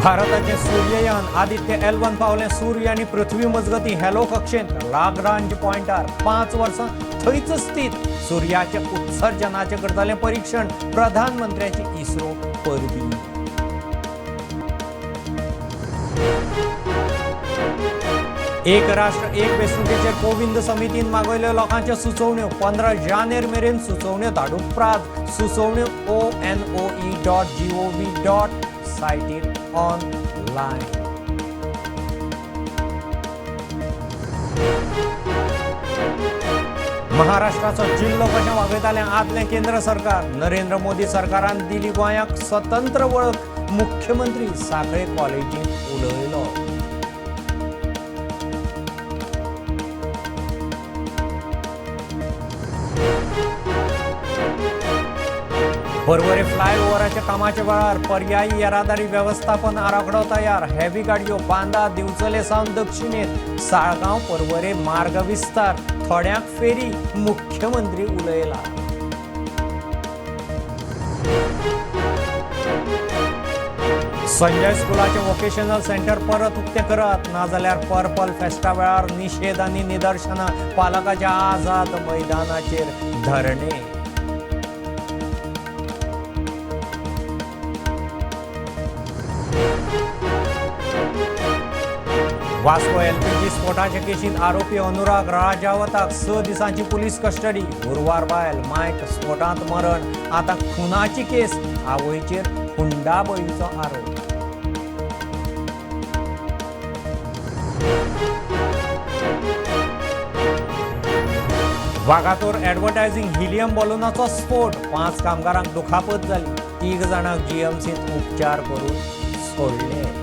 भारताचे सूर्ययान आदित्य L1 पावले सूर्य आणि पृथ्वी मजगती हॅलो कक्षेत लाग्रांज पॉइंटार 5 वर्सां थंयच स्थित सूर्याचे उत्सर्जनाचे करतले परीक्षण प्रधानमंत्र्याची इस्रो परबी। एक राष्ट्र एक वेंचणुकेचेर कोविंद समितीन मागयल्यो लोकांच्यो सुचोवण्यो 15 जानेर मेरेन सुचोवण्यो धाडूंक प्रात। सुचोवण्यो ONOE.gov.site ऑनलायन। महाराष्ट्राचो जिल्लो कशें वागयतालें आदलें केंद्र सरकार। नरेंद्र मोदी सरकारान दिली गोंयाक स्वतंत्र वळख। मुख्यमंत्री साखळे कॉलेजींत उलयलो। परवरे फ्लायओव्हराच्या कामाच्या वेळार पर्यायी येरादारी व्यवस्थापन आराखडो तयार। हेवी गाडयो बांदा दिवचले सावन दक्षिणेत साळगांव परवरे मार्ग विस्तार। थोड्यांक फेरी मुख्यमंत्री उलयला। संजय स्कुलाचे वोकेशनल सेंटर परत उक्तें करात नाजाल्यार पर्पल फेस्टा वेळार निषेध आनी निदर्शनां। पालकाच्या आझाद मैदानाचेर धरणे। वास्को LPG स्फोटाचे केशींत आरोपी अनुराग राजावताक 6 दिसांची पुलीस कस्टडी। गुरुवार बायल मायक स्फोटांत मरण। आतां खुनाची केस आवयचेर हुंडाबळीचो आरोप। वागातोर एडवर्टायझिंग हिलियम बलूनाचो स्फोट। 5 कामगारांक दुखापत जाली। 3 जाणांक GMCत उपचार करून सोडले।